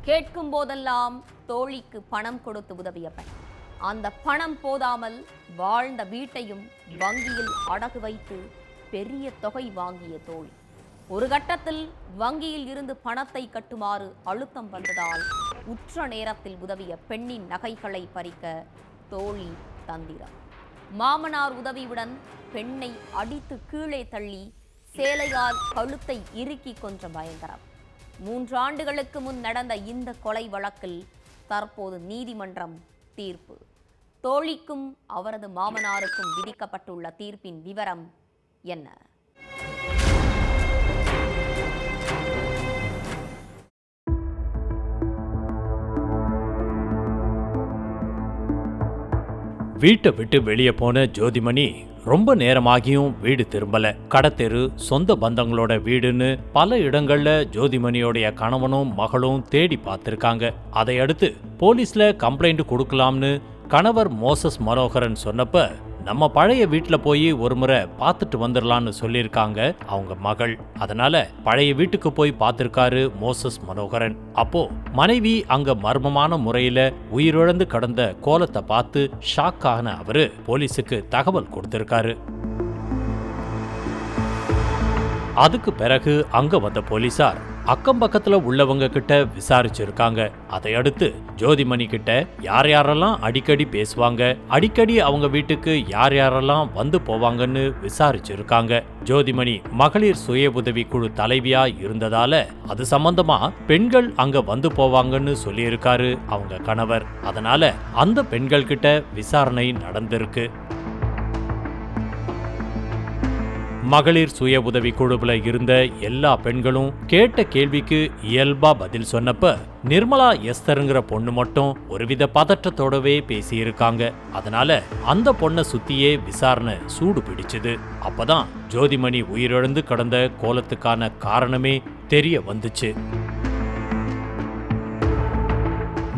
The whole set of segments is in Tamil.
கேட்கும் போதெல்லாம் தோழிக்கு பணம் கொடுத்து உதவிய பெண். அந்த பணம் போதாமல் வாழ்ந்த வீட்டையும் வங்கியில் அடகு வைத்து பெரிய தொகை வாங்கிய தோழி. ஒரு கட்டத்தில் வங்கியில் இருந்து பணத்தை கட்டுமாறு அழுத்தம் வந்ததால் உற்ற நேரத்தில் உதவிய பெண்ணின் நகைகளை பறிக்க தோழி தந்திரம். மாமனார் உதவியுடன் பெண்ணை அடித்து கீழே தள்ளி சேலையால் கழுத்தை இறுக்கி கொன்ற பயங்கரம். 3 ஆண்டுகளுக்கு முன் நடந்த இந்த கொலை வழக்கில் தற்போது நீதிமன்றம் தீர்ப்பு. தோழிக்கும் அவரது மாமனாருக்கும் விதிக்கப்பட்டுள்ள தீர்ப்பின் விவரம் என்ன? வீட்டை விட்டு வெளியே போன ஜோதிமணி ரொம்ப நேரமாகியும் வீடு திரும்பல. கடத்தெரு, சொந்த பந்தங்களோட வீடுன்னு பல இடங்கள்ல ஜோதிமணியோடைய கணவனும் மகளும் தேடி பார்த்திருக்காங்க. அதையடுத்து போலீஸ்ல கம்ப்ளைண்ட் கொடுக்கலாம்னு கணவர் மோசஸ் மனோகரன் சொன்னப்ப நம்ம பழைய வீட்டுல போய் ஒரு முறை பார்த்துட்டு வந்துடலான்னு சொல்லியிருக்காங்க அவங்க மகள். அதனால பழைய வீட்டுக்கு போய் பார்த்திருக்காரு மோசஸ் மனோகரன். அப்போ மனைவி அங்க மர்மமான முறையில உயிரிழந்து கடந்த கோலத்தை பார்த்து ஷாக் ஆன அவரு போலீஸுக்கு தகவல் கொடுத்திருக்காரு. அதுக்கு பிறகு அங்க வந்த போலீசார் அக்கம் பக்கத்துல உள்ளவங்க கிட்ட விசாரிச்சிருக்காங்க. அதையடுத்து ஜோதிமணி கிட்ட யார் யாரெல்லாம் அடிக்கடி பேசுவாங்க, அடிக்கடி அவங்க வீட்டுக்கு யார் யாரெல்லாம் வந்து போவாங்கன்னு விசாரிச்சிருக்காங்க. ஜோதிமணி மகளிர் சுய உதவி குழு தலைவியா இருந்ததால அது சம்பந்தமா பெண்கள் அங்க வந்து போவாங்கன்னு சொல்லியிருக்காரு அவங்க கணவர். அதனால அந்த பெண்கள் கிட்ட விசாரணை நடந்திருக்கு. மகளிர் சுய உதவி குழுவுல இருந்த எல்லா பெண்களும் கேட்ட கேள்விக்கு இயல்பா பதில் சொன்னப்ப நிர்மலா எஸ்தருங்கிற பொண்ணு மட்டும் ஒருவித பதற்றத்தோடவே பேசியிருக்காங்க. அதனால அந்த பொண்ணை சுத்தியே விசாரணை சூடு பிடிச்சுது. அப்பதான் ஜோதிமணி உயிரிழந்து கடந்த கோலத்துக்கான காரணமே தெரிய வந்துச்சு.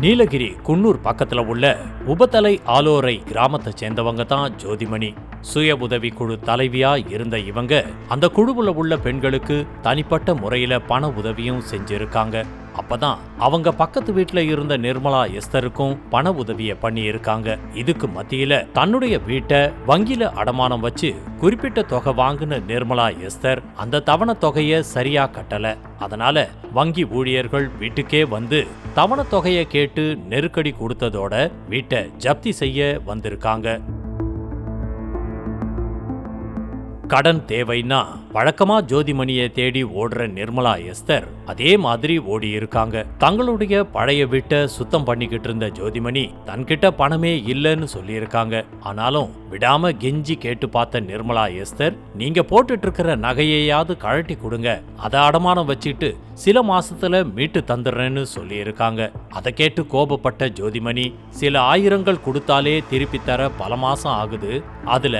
நீலகிரி குன்னூர் பக்கத்துல உள்ள உபத்தலை ஆலோரை கிராமத்தை சேர்ந்தவங்க தான் ஜோதிமணி. சுய உதவி குழு தலைவியா இருந்த இவங்க அந்த குழுவுல உள்ள பெண்களுக்கு தனிப்பட்ட முறையில பண உதவியும் செஞ்சிருக்காங்க. அப்பதான் அவங்க பக்கத்து வீட்டுல இருந்த நிர்மலா எஸ்தருக்கும் பண உதவிய பண்ணி இருக்காங்க. இதுக்கு மத்தியில தன்னுடைய வீட்டை வங்கியில அடமானம் வச்சு குறிப்பிட்ட தொகை வாங்கின நிர்மலா எஸ்தர் அந்த தவணை தொகைய சரியா கட்டல. அதனால வங்கி ஊழியர்கள் வீட்டுக்கே வந்து தவணை தொகையை கேட்டு நெருக்கடி கொடுத்ததோட வீட்டை ஜப்தி செய்ய வந்திருக்காங்க. கடன் தேவைன்னா வழக்கமா ஜோதிமணியை தேடி ஓடுற நிர்மலா எஸ்தர் அதே மாதிரி ஓடி இருக்காங்க. தங்களுடைய பழைய வீட்டை சுத்தம் பண்ணிக்கிட்டு இருந்த ஜோதிமணி தன்கிட்ட பணமே இல்லைன்னு சொல்லியிருக்காங்க. ஆனாலும் விடாம கெஞ்சி கேட்டு பார்த்த நிர்மலா எஸ்தர், நீங்க போட்டுட்டு இருக்கிற நகையையாவது கழட்டி கொடுங்க, அதை அடமானம் வச்சுட்டு சில மாசத்துல மீட்டு தந்துடுறேன்னு சொல்லியிருக்காங்க. அதை கேட்டு கோபப்பட்ட ஜோதிமணி, சில ஆயிரங்கள் கொடுத்தாலே திருப்பி தர பல மாசம் ஆகுது, அதுல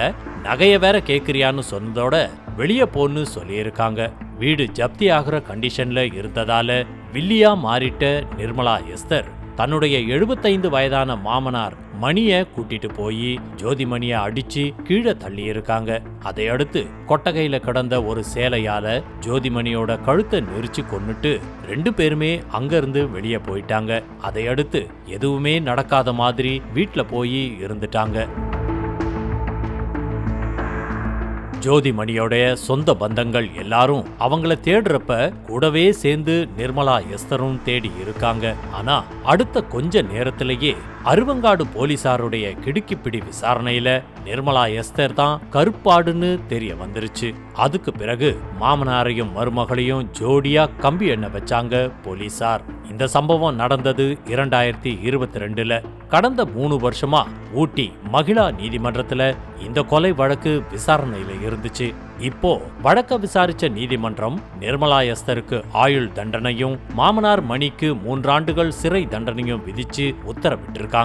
நகைய வேற கேக்குறியான்னு சொன்னதோட வெளியே போன்னு சொல்லியிருக்காங்க. வீடு ஜப்தி ஆகிற கண்டிஷன்ல இருந்ததால வில்லியா மாறிட்ட நிர்மலா எஸ்தர் தன்னுடைய 75 வயதான மாமனார் மணிய கூட்டிட்டு போய் ஜோதிமணிய அடிச்சு கீழே தள்ளி இருக்காங்க. அதையடுத்து கொட்டகையில கிடந்த ஒரு சேலையால ஜோதிமணியோட கழுத்தை நெரிச்சு கொன்னுட்டு 2 பேருமே அங்கிருந்து வெளியே போயிட்டாங்க. அதையடுத்து எதுவுமே நடக்காத மாதிரி வீட்டுல போய் இருந்துட்டாங்க. ஜோதிமணியோடைய சொந்த பந்தங்கள் எல்லாரும் அவங்கள தேடுறப்ப கூடவே சேர்ந்து நிர்மலா எஸ்தரும் தேடி இருக்காங்க. ஆனா அடுத்த கொஞ்ச நேரத்திலேயே அருவங்காடு போலீசாருடைய கிடுக்கிப்பிடி விசாரணையில நிர்மலா எஸ்தர் தான் கருப்பாடுன்னு தெரிய வந்துருச்சு. அதுக்கு பிறகு மாமனாரையும் மருமகளையும் ஜோடியா கம்பி எண்ண வச்சாங்க போலீசார். இந்த சம்பவம் நடந்தது 2022ல. கடந்த 3 வருஷமா ஊட்டி மகிழா நீதிமன்றத்துல இந்த கொலை வழக்கு விசாரணையில இருந்துச்சு. இப்போ வழக்க விசாரிச்ச நீதிமன்றம் நிர்மலா எஸ்தருக்கு ஆயுள் தண்டனையும் மாமனார் மணிக்கு 3 ஆண்டுகள் சிறை தண்டனையும் விதிச்சு உத்தரவிட்டிருக்காங்க.